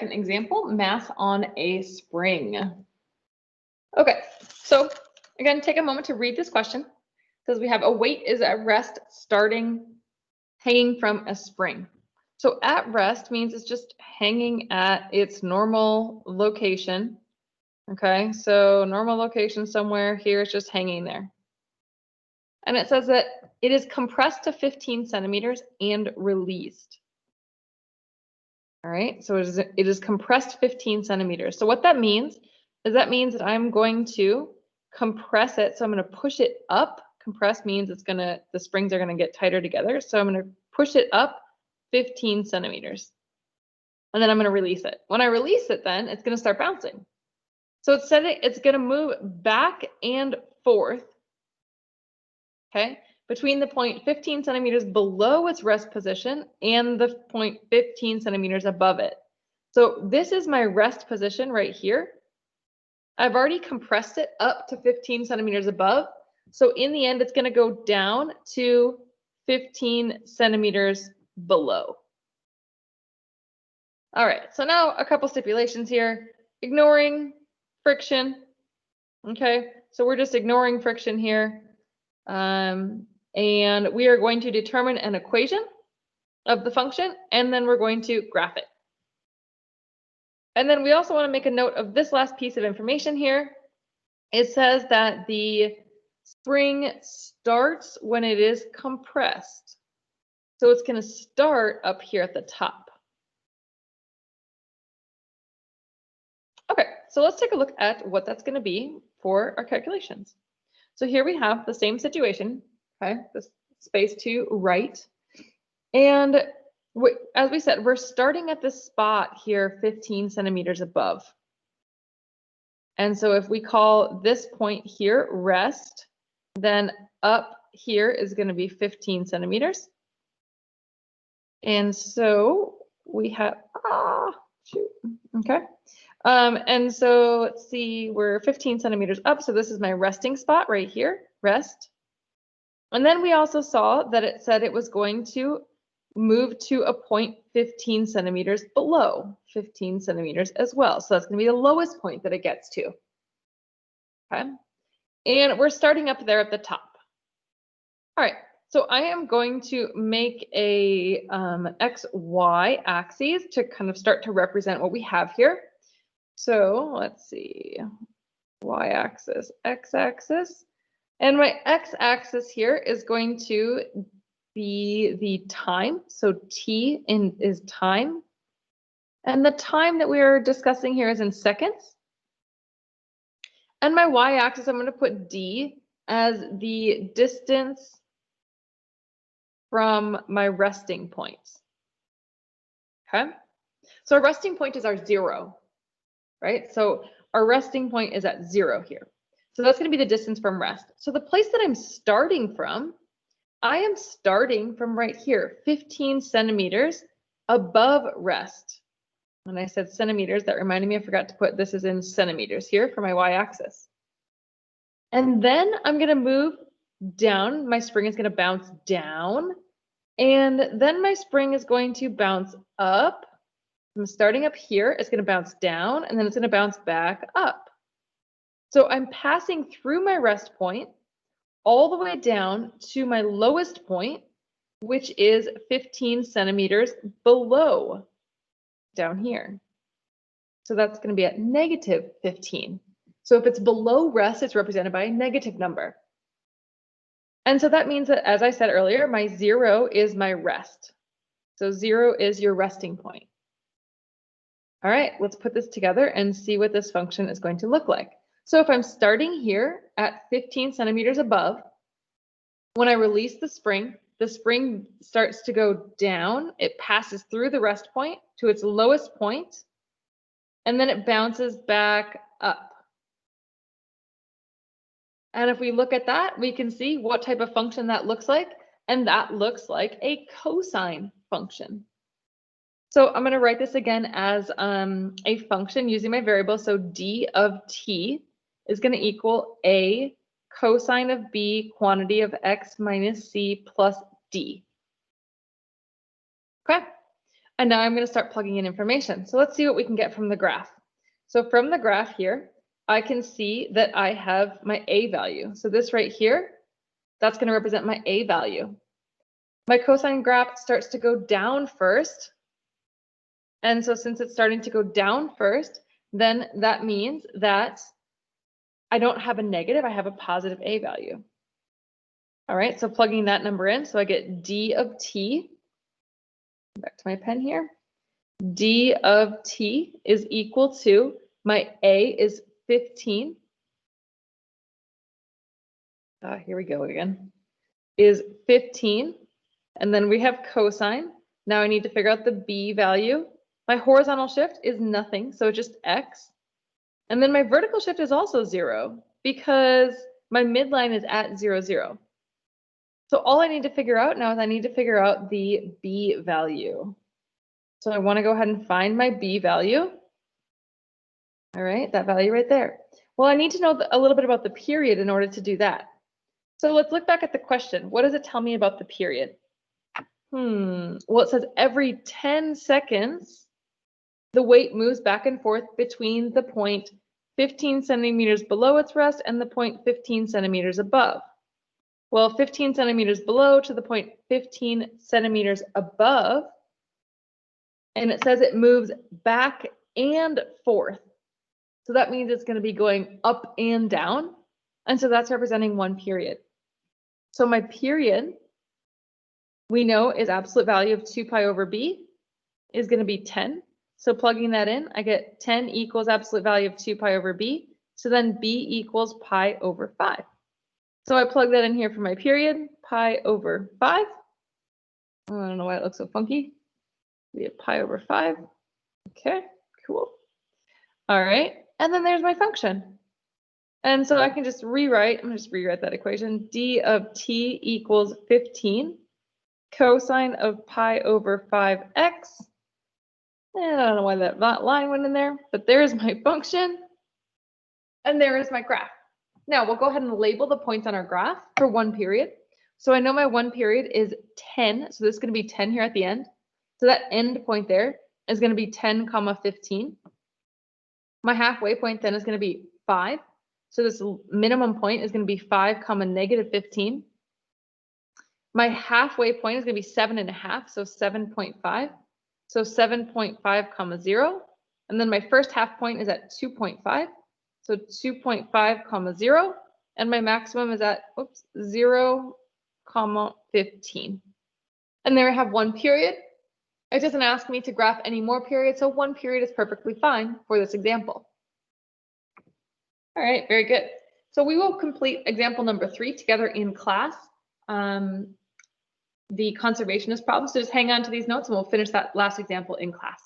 An example, mass on a spring. Okay, so again, take a moment to read this question. It says we have a weight is at rest hanging from a spring. So at rest means it's just hanging at its normal location. Okay, so normal location somewhere here, it's just hanging there. And it says that it is compressed to 15 centimeters and released. All right, so it is compressed 15 centimeters. So what that means is that I'm going to compress it. So I'm going to push it up. Compress means the springs are going to get tighter together. So I'm going to push it up 15 centimeters. And then I'm going to release it. When I release it, then it's going to start bouncing. So it's going to move back and forth, okay, between the point 15 centimeters below its rest position and the point 15 centimeters above it. So this is my rest position right here. I've already compressed it up to 15 centimeters above. So in the end, it's going to go down to 15 centimeters below. All right, so now a couple stipulations here. Ignoring friction. Okay, so we're just ignoring friction here. And we are going to determine an equation of the function, and then we're going to graph it. And then we also want to make a note of this last piece of information here. It says that the spring starts when it is compressed. So it's going to start up here at the top. Okay, so let's take a look at what that's going to be for our calculations. So here we have the same situation, okay, this space to right. And as we said, we're starting at this spot here 15 centimeters above. And so if we call this point here rest, then up here is going to be 15 centimeters. And so we have, okay. And so let's see, we're 15 centimeters up. So this is my resting spot right here, rest. And then we also saw that it said it was going to move to a point 15 centimeters below 15 centimeters as well. So that's going to be the lowest point that it gets to. Okay. And we're starting up there at the top. All right. So I am going to make a XY axis to kind of start to represent what we have here. So let's see, y-axis, x-axis, and my x-axis here is going to be the time. So t is time, and the time that we are discussing here is in seconds. And my y-axis, I'm going to put d as the distance from my resting points. Okay, so our resting point is our 0. Right? So our resting point is at 0 here. So that's going to be the distance from rest. So the place that I'm starting from, I am starting from right here, 15 centimeters above rest. When I said centimeters, that reminded me I forgot to put this is in centimeters here for my y-axis. And then I'm going to move down. My spring is going to bounce down. And then my spring is going to bounce up. I'm starting up here, it's going to bounce down, and then it's going to bounce back up. So I'm passing through my rest point all the way down to my lowest point, which is 15 centimeters below down here. So that's going to be at negative 15. So if it's below rest, it's represented by a negative number. And so that means that, as I said earlier, my 0 is my rest. So 0 is your resting point. All right, let's put this together and see what this function is going to look like. So if I'm starting here at 15 centimeters above, when I release the spring starts to go down. It passes through the rest point to its lowest point, and then it bounces back up. And if we look at that, we can see what type of function that looks like, and that looks like a cosine function. So I'm going to write this again as a function using my variable. So d of t is going to equal a cosine of b quantity of x minus c plus d. Okay. And now I'm going to start plugging in information. So let's see what we can get from the graph. So from the graph here, I can see that I have my A value. So this right here, that's going to represent my A value. My cosine graph starts to go down first. And so since it's starting to go down first, then that means that I don't have a negative, I have a positive A value. All right, so plugging that number in, so I get D of T, back to my pen here, D of T is equal to, my A is 15. Here we go again, is 15. And then we have cosine. Now I need to figure out the B value. My horizontal shift is nothing, so just X. And then my vertical shift is also 0 because my midline is at 0, 0. So all I need to figure out now is I need to figure out the B value. So I want to go ahead and find my B value. All right, that value right there. Well, I need to know a little bit about the period in order to do that. So let's look back at the question. What does it tell me about the period? Well, it says every 10 seconds, the weight moves back and forth between the point 15 centimeters below its rest and the point 15 centimeters above. Well, 15 centimeters below to the point 15 centimeters above, and it says it moves back and forth. So that means it's going to be going up and down. And so that's representing one period. So my period, we know, is absolute value of 2 pi over b is going to be 10. So plugging that in, I get 10 equals absolute value of 2 pi over b. So then b equals pi over 5. So I plug that in here for my period, pi over 5. Oh, I don't know why it looks so funky. We have pi over 5. Okay, cool. All right, and then there's my function. And so I can just rewrite, I'm going to just rewrite that equation. D of t equals 15 cosine of pi over 5x. And I don't know why that line went in there, but there's my function. And there is my graph. Now we'll go ahead and label the points on our graph for one period. So I know my one period is 10. So this is going to be 10 here at the end. So that end point there is going to be 10, 15. My halfway point then is going to be 5. So this minimum point is going to be 5, negative 15. My halfway point is going to be 7.5, so 7.5. So 7.5, 0. And then my first half point is at 2.5. So 2.5, 0. And my maximum is at 0, 15. And there I have one period. It doesn't ask me to graph any more periods, so one period is perfectly fine for this example. All right, very good. So we will complete example number 3 together in class, the conservationist problem. So just hang on to these notes and we'll finish that last example in class.